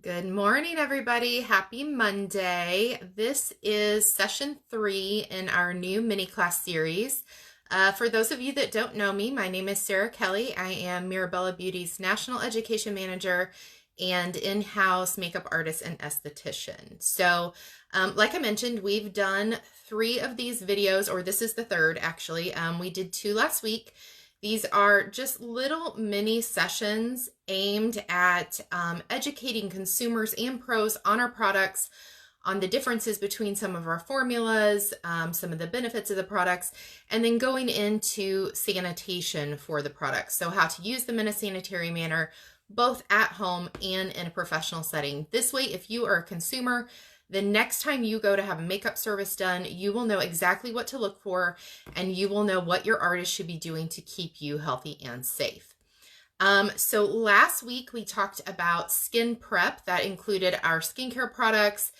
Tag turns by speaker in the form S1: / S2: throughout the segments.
S1: Good morning, everybody. Happy Monday. This is session 3 in our new mini class series. For those of you that don't know me, my name is Sara Kelly. I am Mirabella Beauty's National Education Manager and in-house makeup artist and esthetician. So, like I mentioned, we've done 3 of these videos, or this is the 3rd actually. We did 2 last week. These are just little mini sessions aimed at educating consumers and pros on our products, on the differences between some of our formulas, some of the benefits of the products, and then going into sanitation for the products. So how to use them in a sanitary manner, both at home and in a professional setting. This way, if you are a consumer, the next time you go to have a makeup service done, you will know exactly what to look for, and you will know what your artist should be doing to keep you healthy and safe. So last week we talked about skin prep. That included our skincare products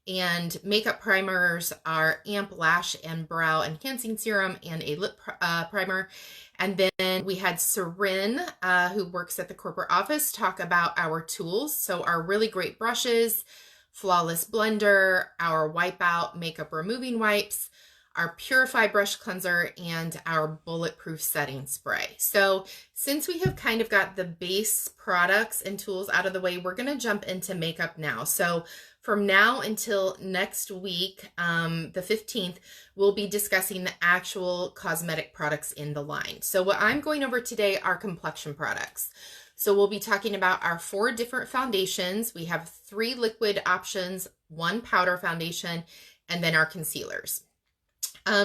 S1: and makeup primers, our Amp Lash and Brow Enhancing Serum, and a lip primer. And then we had Sarin, who works at the corporate office, talk about our tools. So our really great brushes, Flawless Blender, our Wipeout Makeup Removing Wipes, our Purify Brush Cleanser, and our Bulletproof Setting Spray. So since we have kind of got the base products and tools out of the way, we're going to jump into makeup now. So from now until next week, the 15th, we'll be discussing the actual cosmetic products in the line. So what I'm going over today are complexion products. So we'll be talking about our 4 different foundations. We have 3 liquid options, 1 powder foundation, and then our concealers.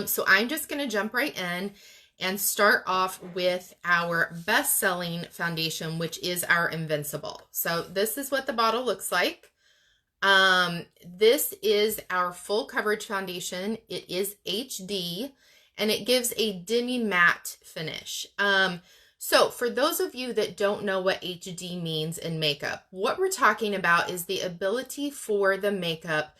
S1: So I'm just going to jump right in and start off with our best-selling foundation, which is our Invincible. So this is what the bottle looks like. This is our full coverage foundation. It is HD, and it gives a demi-matte finish. So for those of you that don't know what HD means in makeup, what we're talking about is the ability for the makeup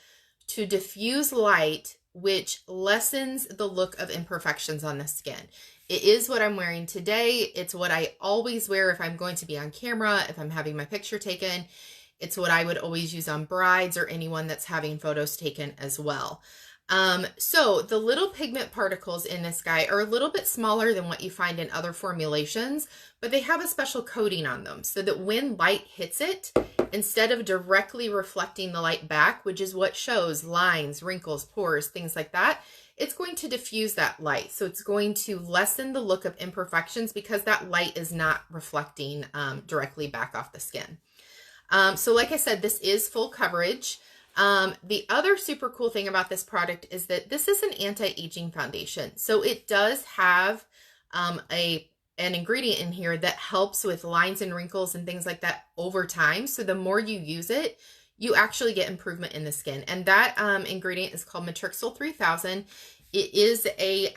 S1: to diffuse light, which lessens the look of imperfections on the skin. It is what I'm wearing today. It's what I always wear if I'm going to be on camera, if I'm having my picture taken. It's what I would always use on brides or anyone that's having photos taken as well. So the little pigment particles in this guy are a little bit smaller than what you find in other formulations, but they have a special coating on them so that when light hits it, instead of directly reflecting the light back, which is what shows lines, wrinkles, pores, things like that, it's going to diffuse that light. So it's going to lessen the look of imperfections because that light is not reflecting directly back off the skin. So like I said, this is full coverage. The other super cool thing about this product is that this is an anti-aging foundation. So it does have an ingredient in here that helps with lines and wrinkles and things like that over time. So the more you use it, you actually get improvement in the skin. And that ingredient is called Matrixyl 3000. It is a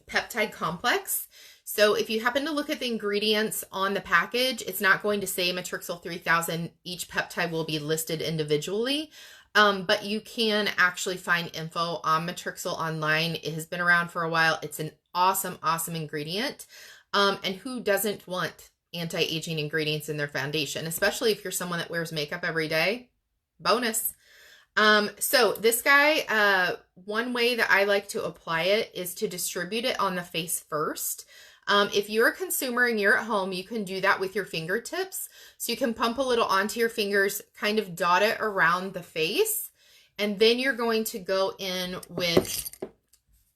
S1: peptide complex. So if you happen to look at the ingredients on the package, it's not going to say Matrixyl 3000. Each peptide will be listed individually. But you can actually find info on Matrixyl online. It has been around for a while. It's an awesome, awesome ingredient. And who doesn't want anti-aging ingredients in their foundation, especially if you're someone that wears makeup every day? Bonus. So this guy, one way that I like to apply it is to distribute it on the face first. If you're a consumer and you're at home, you can do that with your fingertips. So you can pump a little onto your fingers, kind of dot it around the face. And then you're going to go in with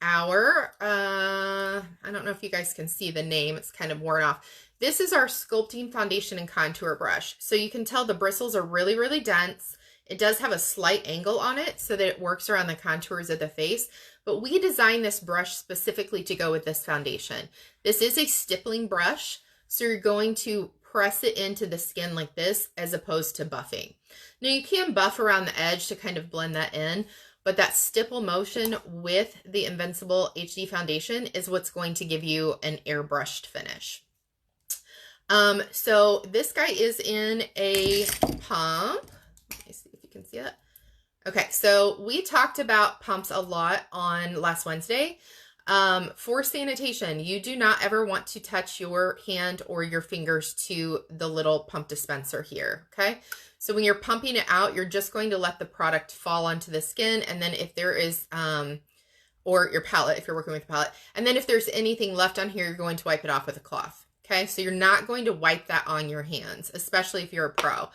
S1: our, I don't know if you guys can see the name. It's kind of worn off. This is our sculpting foundation and contour brush. So you can tell the bristles are really, really dense. It does have a slight angle on it so that it works around the contours of the face. But we designed this brush specifically to go with this foundation. This is a stippling brush, so you're going to press it into the skin like this as opposed to buffing. Now you can buff around the edge to kind of blend that in, but that stipple motion with the Invincible HD foundation is what's going to give you an airbrushed finish. So this guy is in a pump. Let me see if you can see it. Okay, so we talked about pumps a lot on last Wednesday. For sanitation, you do not ever want to touch your hand or your fingers to the little pump dispenser here, okay? So when you're pumping it out, you're just going to let the product fall onto the skin, and then if there is, or your palette, if you're working with a palette, and then if there's anything left on here, you're going to wipe it off with a cloth, okay? So you're not going to wipe that on your hands, especially if you're a pro.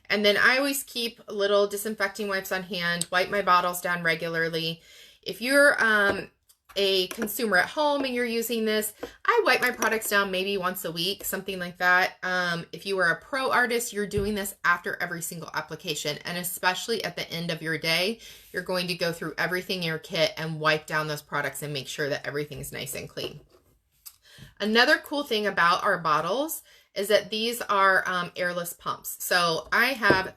S1: And then I always keep little disinfecting wipes on hand, wipe my bottles down regularly. If you're, a consumer at home and you're using this, I wipe my products down maybe once a week, something like that. If you are a pro artist, you're doing this after every single application, and especially at the end of your day, you're going to go through everything in your kit and wipe down those products and make sure that everything's nice and clean. Another cool thing about our bottles is that these are airless pumps. So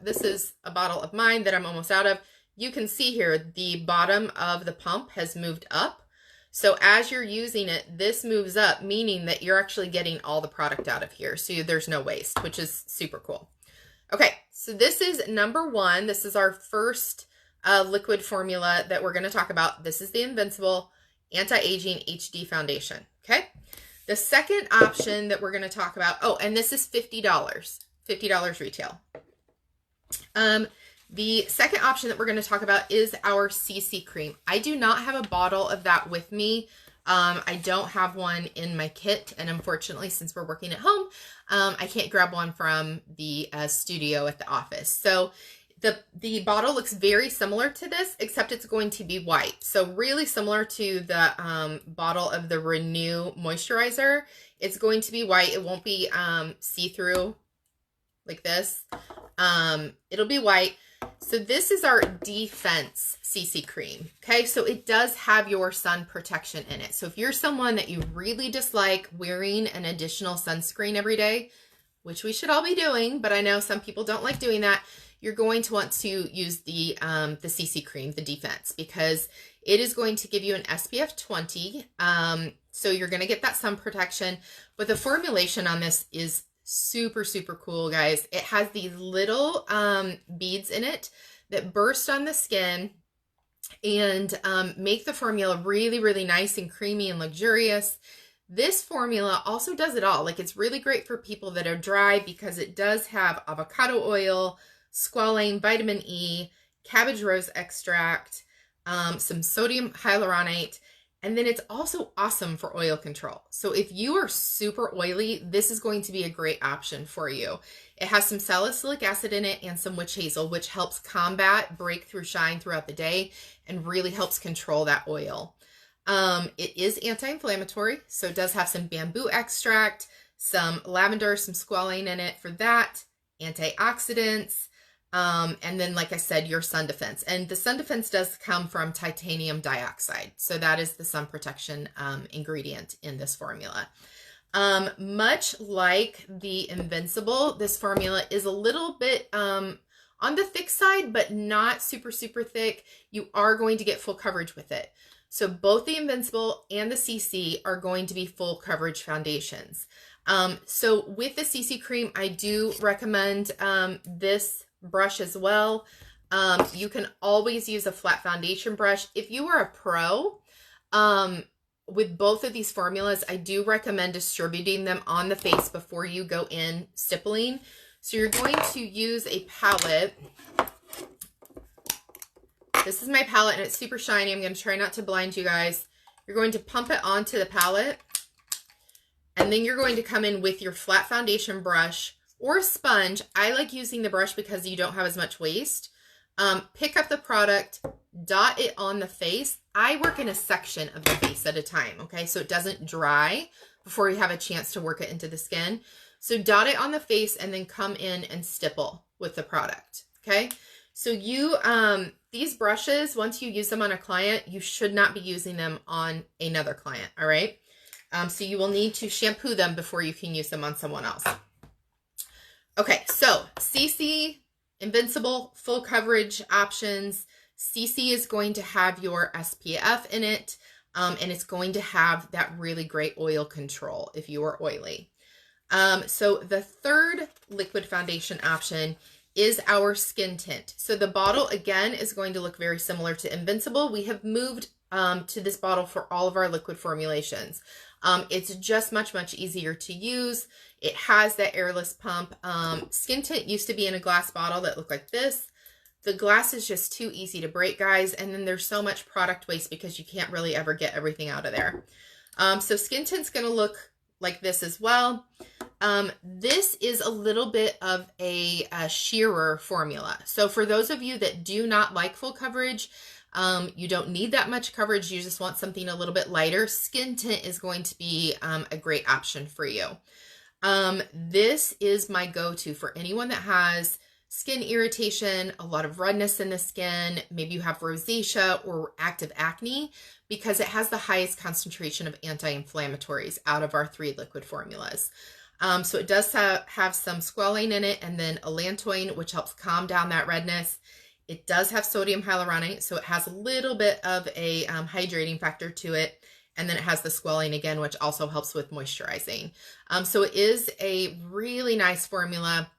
S1: this is a bottle of mine that I'm almost out of. You can see here, the bottom of the pump has moved up. So as you're using it, this moves up, meaning that you're actually getting all the product out of here. So there's no waste, which is super cool. Okay, so this is number one. This is our first liquid formula that we're going to talk about. This is the Invincible Anti-Aging HD Foundation, okay? The second option that we're going to talk about, oh, and this is $50, $50 retail. The second option that we're going to talk about is our CC cream. I do not have a bottle of that with me. I don't have one in my kit, and unfortunately, since we're working at home, I can't grab one from the studio at the office. So the bottle looks very similar to this, except it's going to be white. So really similar to the bottle of the Renew moisturizer. It's going to be white. It won't be see-through like this. It'll be white. So this is our Defense CC cream, okay? So it does have your sun protection in it. So if you're someone that you really dislike wearing an additional sunscreen every day, which we should all be doing, but I know some people don't like doing that, you're going to want to use the CC cream, the Defense, because it is going to give you an SPF 20. So you're going to get that sun protection, but the formulation on this is super, super cool, guys. It has these little beads in it that burst on the skin and make the formula really, really nice and creamy and luxurious. This formula also does it all. Like, it's really great for people that are dry because it does have avocado oil, squalane, vitamin E, cabbage rose extract, some sodium hyaluronate, and then it's also awesome for oil control. So if you are super oily, this is going to be a great option for you. It has some salicylic acid in it and some witch hazel, which helps combat breakthrough shine throughout the day and really helps control that oil. It is anti-inflammatory, so it does have some bamboo extract, some lavender, some squalane in it for that, antioxidants, and then, like I said, your sun defense. And the sun defense does come from titanium dioxide. So that is the sun protection ingredient in this formula. Much like the Invincible, this formula is a little bit on the thick side, but not super, super thick. You are going to get full coverage with it. So both the Invincible and the CC are going to be full coverage foundations. So with the CC cream, I do recommend this brush as well. You can always use a flat foundation brush. If you are a pro, with both of these formulas, I do recommend distributing them on the face before you go in stippling. So you're going to use a palette. This is my palette and it's super shiny. I'm going to try not to blind you guys. You're going to pump it onto the palette, and then you're going to come in with your flat foundation brush or a sponge. I like using the brush because you don't have as much waste. Pick up the product, dot it on the face. I work in a section of the face at a time, okay? So it doesn't dry before you have a chance to work it into the skin. So dot it on the face and then come in and stipple with the product, okay? So these brushes, once you use them on a client, you should not be using them on another client, all right? So you will need to shampoo them before you can use them on someone else. Okay, so CC, Invincible, full coverage options. CC is going to have your SPF in it, and it's going to have that really great oil control if you are oily. So the third liquid foundation option is our skin tint. So the bottle, again, is going to look very similar to Invincible. We have moved to this bottle for all of our liquid formulations. It's just much easier to use. It has that airless pump. Skin Tint used to be in a glass bottle that looked like this. The glass is just too easy to break, guys, and then there's so much product waste because you can't really ever get everything out of there. So Skin Tint's going to look like this as well. This is a little bit of a sheerer formula. So for those of you that do not like full coverage, you don't need that much coverage, you just want something a little bit lighter, Skin Tint is going to be a great option for you. This is my go-to for anyone that has skin irritation, a lot of redness in the skin, maybe you have rosacea or active acne, because it has the highest concentration of anti-inflammatories out of our 3 liquid formulas. So it does have some squalane in it, and then allantoin, which helps calm down that redness. It does have sodium hyaluronate, so it has a little bit of a hydrating factor to it. And then it has the squalane again, which also helps with moisturizing. So it is a really nice formula.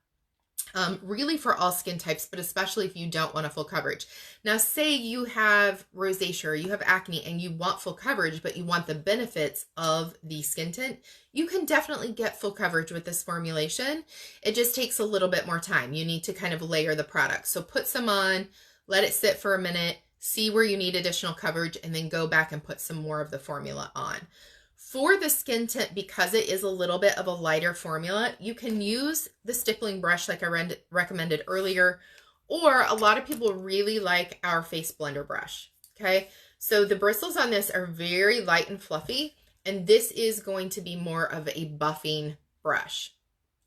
S1: Really for all skin types, but especially if you don't want a full coverage. Now, say you have rosacea or you have acne and you want full coverage, but you want the benefits of the Skin Tint, you can definitely get full coverage with this formulation. It just takes a little bit more time. You need to kind of layer the product. So put some on, let it sit for a minute, see where you need additional coverage, and then go back and put some more of the formula on. For the Skin Tint, because it is a little bit of a lighter formula, you can use the stippling brush like I recommended earlier, or a lot of people really like our face blender brush, okay? So the bristles on this are very light and fluffy, and this is going to be more of a buffing brush,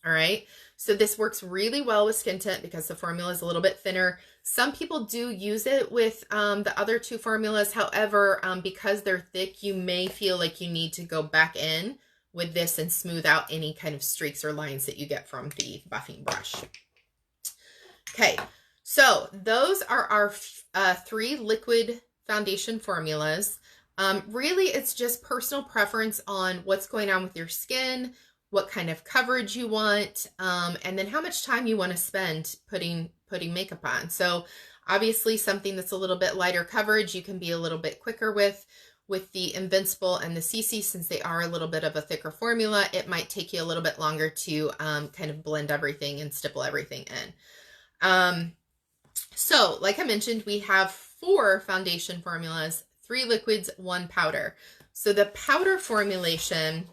S1: all right? So this works really well with Skin Tint because the formula is a little bit thinner. Some people do use it with the other 2 formulas. However, because they're thick, you may feel like you need to go back in with this and smooth out any kind of streaks or lines that you get from the buffing brush. Okay, so those are our 3 liquid foundation formulas. Really, it's just personal preference on what's going on with your skin, what kind of coverage you want, and then how much time you want to spend putting makeup on. So obviously something that's a little bit lighter coverage, you can be a little bit quicker with the Invincible and the CC, since they are a little bit of a thicker formula. It might take you a little bit longer to kind of blend everything and stipple everything in. So like I mentioned, we have 4 foundation formulas, 3 liquids, 1 powder. So the powder formulation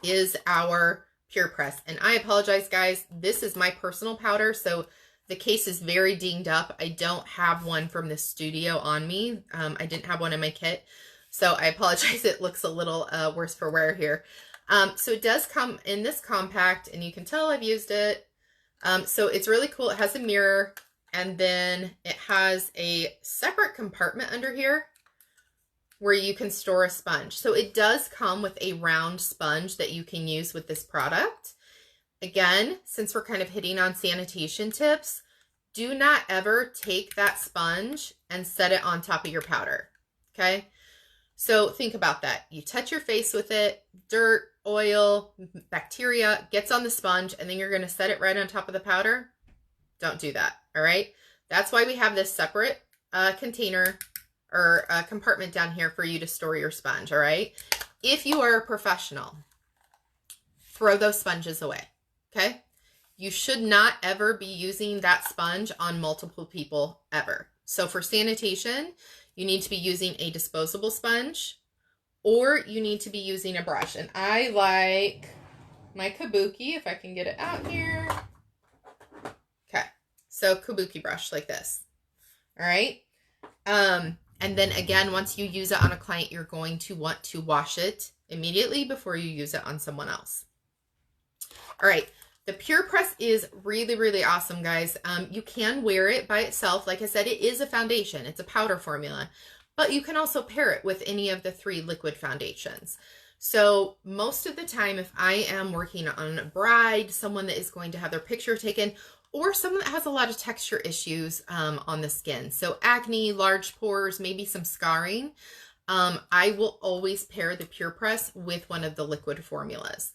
S1: is our Pure Press. And I apologize, guys. This is my personal powder, so the case is very dinged up. I don't have one from the studio on me. I didn't have one in my kit, so I apologize. It looks a little worse for wear here. So it does come in this compact, and you can tell I've used it. So it's really cool. It has a mirror, and then it has a separate compartment under here where you can store a sponge. So it does come with a round sponge that you can use with this product. Again, since we're kind of hitting on sanitation tips, do not ever take that sponge and set it on top of your powder, okay? So think about that. You touch your face with it, dirt, oil, bacteria gets on the sponge, and then you're gonna set it right on top of the powder. Don't do that, all right? That's why we have this separate container or a compartment down here for you to store your sponge, all right? If you are a professional, throw those sponges away, okay? You should not ever be using that sponge on multiple people ever. So for sanitation, you need to be using a disposable sponge, or you need to be using a brush. And I like my Kabuki, if I can get it out here. Okay, so Kabuki brush like this, all right? And then again, once you use it on a client, you're going to want to wash it immediately before you use it on someone else. All right, the Pure Press is really, really awesome, guys. You can wear it by itself. Like I said, it is a foundation. It's a powder formula, but you can also pair it with any of the 3 liquid foundations. So most of the time, if I am working on a bride, someone that is going to have their picture taken, or someone that has a lot of texture issues on the skin, so acne, large pores, maybe some scarring, I will always pair the Pure Press with one of the liquid formulas.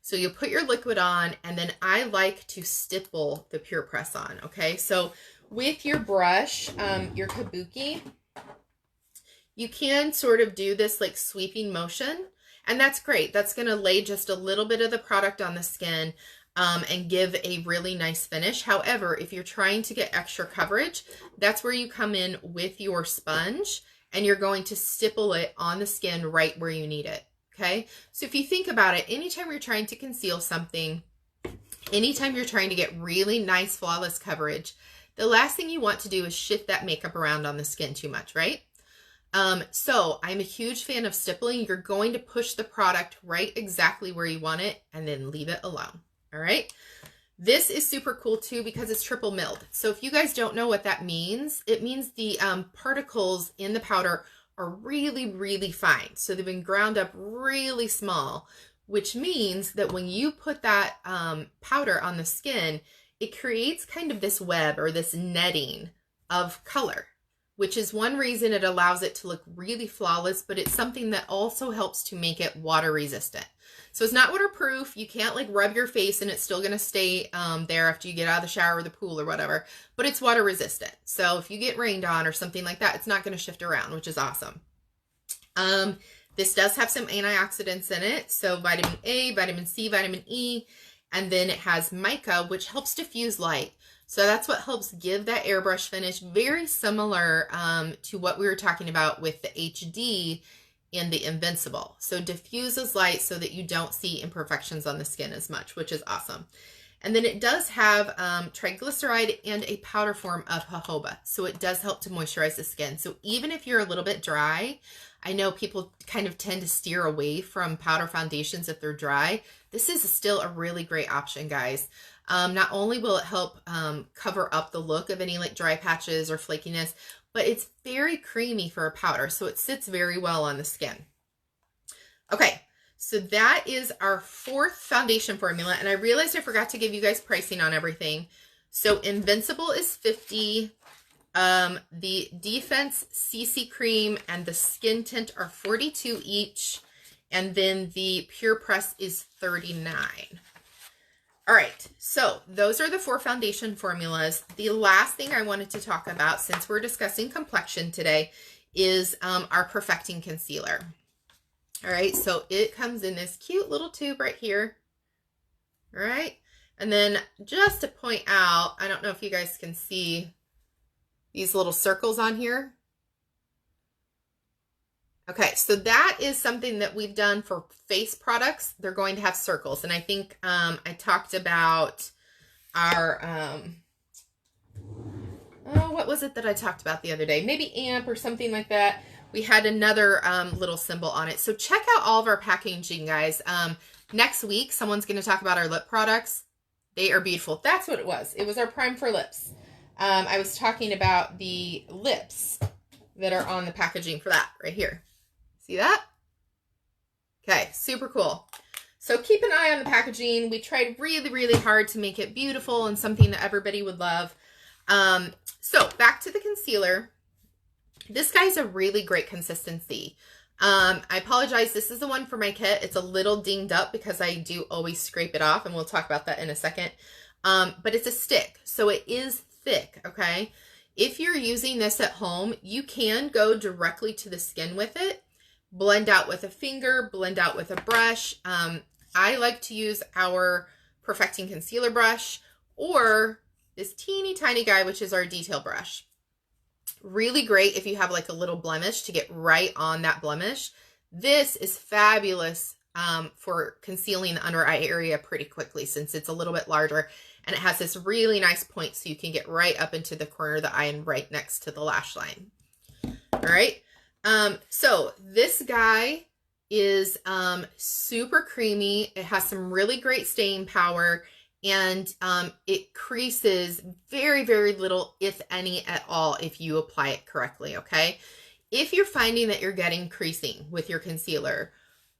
S1: So you'll put your liquid on, and then I like to stipple the Pure Press on, okay? So with your brush, your Kabuki, You can sort of do this like sweeping motion, and that's great. That's going to lay just a little bit of the product on the skin and give a really nice finish. However, if you're trying to get extra coverage, that's where you come in with your sponge and you're going to stipple it on the skin right where you need it. Okay, so if you think about it, anytime you're trying to conceal something, anytime you're trying to get really nice, flawless coverage, the last thing you want to do is shift that makeup around on the skin too much, right? So I'm a huge fan of stippling. You're going to push the product right exactly where you want it and then leave it alone. All right. This is super cool too because it's triple milled. So if you guys don't know what that means, it means the particles in the powder are really, really fine. So they've been ground up really small, which means that when you put that powder on the skin, it creates kind of this web or this netting of color, which is one reason it allows it to look really flawless, but it's something that also helps to make it water resistant. So it's not waterproof. You can't like rub your face and it's still going to stay there after you get out of the shower or the pool or whatever, but it's water resistant. So if you get rained on or something like that, it's not going to shift around, which is awesome. This does have some antioxidants in it. So vitamin A, vitamin C, vitamin E, and then it has mica, which helps diffuse light. So that's what helps give that airbrush finish, very similar to what we were talking about with the HD in the Invincible. So diffuses light so that you don't see imperfections on the skin as much, which is awesome. And then it does have triglyceride and a powder form of jojoba. So it does help to moisturize the skin. So even if you're a little bit dry, I know people kind of tend to steer away from powder foundations if they're dry. This is still a really great option, guys. Not only will it help cover up the look of any like dry patches or flakiness, but it's very creamy for a powder, so it sits very well on the skin. Okay, so that is our fourth foundation formula, and I realized I forgot to give you guys pricing on everything. So Invincible is $50, the Defense CC Cream and the Skin Tint are $42 each, and then the Pure Press is $39. All right, so those are the four foundation formulas. The last thing I wanted to talk about, since we're discussing complexion today, is our Perfecting Concealer. All right, so it comes in this cute little tube right here. All right, and then just to point out, I don't know if you guys can see these little circles on here. Okay, so that is something that we've done for face products. They're going to have circles. And I think I talked about our, what was it that I talked about the other day? Maybe AMP or something like that. We had another little symbol on it. So check out all of our packaging, guys. Next week, someone's going to talk about our lip products. They are beautiful. That's what it was. It was our Prime for Lips. I was talking about the lips that are on the packaging for that right here. See that? Okay, super cool. So keep an eye on the packaging. We tried really, really hard to make it beautiful and something that everybody would love. So back to the concealer. This guy's a really great consistency. I apologize. This is the one for my kit. It's a little dinged up because I do always scrape it off, and we'll talk about that in a second. But it's a stick, so it is thick, okay? If you're using this at home, you can go directly to the skin with it. Blend out with a finger, blend out with a brush. I like to use our Perfecting Concealer brush or this teeny tiny guy, which is our detail brush. Really great if you have like a little blemish to get right on that blemish. This is fabulous for concealing the under eye area pretty quickly since it's a little bit larger and it has this really nice point so you can get right up into the corner of the eye and right next to the lash line. All right. So this guy is super creamy. It has some really great staying power, and it creases very, very little, if any at all, if you apply it correctly, okay? If you're finding that you're getting creasing with your concealer,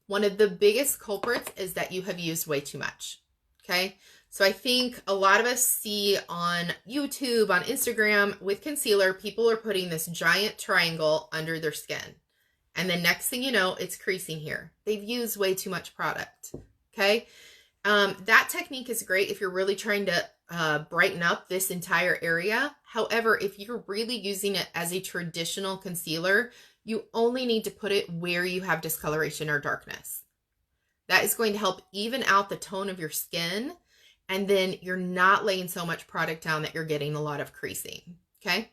S1: one of the biggest culprits is that you have used way too much, okay? So I think a lot of us see on YouTube, on Instagram, with concealer, people are putting this giant triangle under their skin. And then next thing you know, it's creasing here. They've used way too much product, okay? That technique is great if you're really trying to brighten up this entire area. However, if you're really using it as a traditional concealer, you only need to put it where you have discoloration or darkness. That is going to help even out the tone of your skin, and then you're not laying so much product down that you're getting a lot of creasing, okay?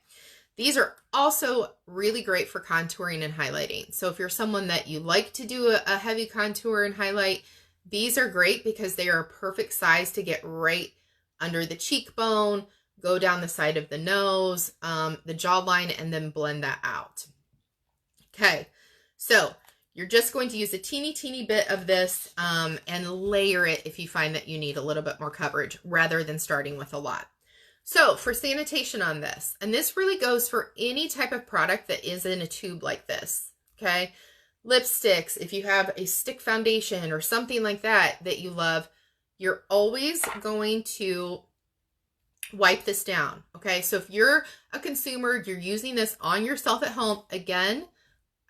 S1: These are also really great for contouring and highlighting. So if you're someone that you like to do a heavy contour and highlight, these are great because they are a perfect size to get right under the cheekbone, go down the side of the nose, the jawline, and then blend that out. Okay, so you're just going to use a teeny bit of this and layer it if you find that you need a little bit more coverage rather than starting with a lot. So for sanitation on this, and this really goes for any type of product that is in a tube like this, okay? Lipsticks, if you have a stick foundation or something like that that you love, you're always going to wipe this down, okay? So if you're a consumer, you're using this on yourself at home, again,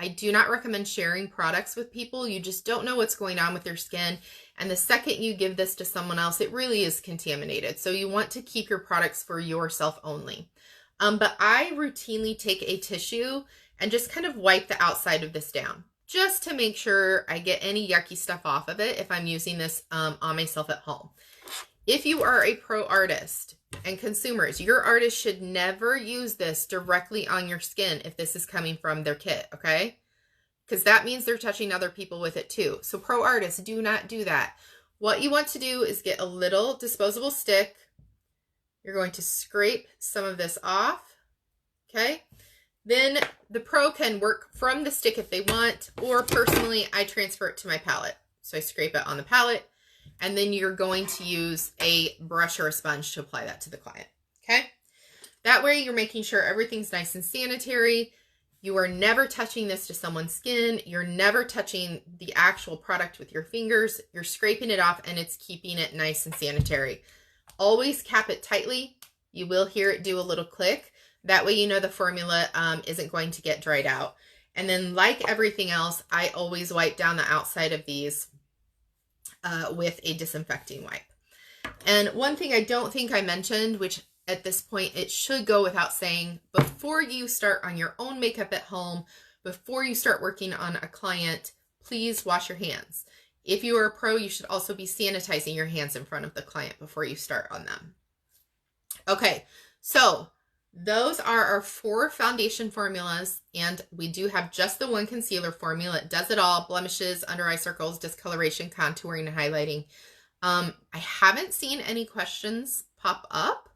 S1: I do not recommend sharing products with people. You just don't know what's going on with their skin. And the second you give this to someone else, it really is contaminated. So you want to keep your products for yourself only. But I routinely take a tissue and just kind of wipe the outside of this down, just to make sure I get any yucky stuff off of it if I'm using this on myself at home. If you are a pro artist and consumers, your artist should never use this directly on your skin if this is coming from their kit, okay? Because that means they're touching other people with it too. So pro artists, do not do that. What you want to do is get a little disposable stick. You're going to scrape some of this off, okay? Then the pro can work from the stick if they want, or personally, I transfer it to my palette. So I scrape it on the palette, and then you're going to use a brush or a sponge to apply that to the client, okay? That way you're making sure everything's nice and sanitary. You are never touching this to someone's skin. You're never touching the actual product with your fingers. You're scraping it off, and it's keeping it nice and sanitary. Always cap it tightly. You will hear it do a little click. That way you know the formula isn't going to get dried out. And then like everything else, I always wipe down the outside of these with a disinfecting wipe. And one thing I don't think I mentioned, which at this point it should go without saying, before you start on your own makeup at home, before you start working on a client, please wash your hands. If you are a pro, you should also be sanitizing your hands in front of the client before you start on them. Okay, so those are our 4 foundation formulas, and we do have just the one concealer formula. It does it all: blemishes, under eye circles, discoloration, contouring, and highlighting. I haven't seen any questions pop up.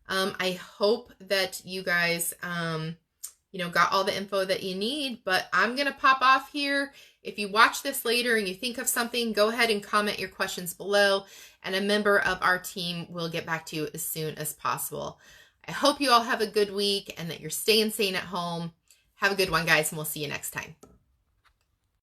S1: I hope that you guys, got all the info that you need, but I'm going to pop off here. If you watch this later and you think of something, go ahead and comment your questions below, and a member of our team will get back to you as soon as possible. I hope you all have a good week and that you're staying sane at home. Have a good one, guys, and we'll see you next time.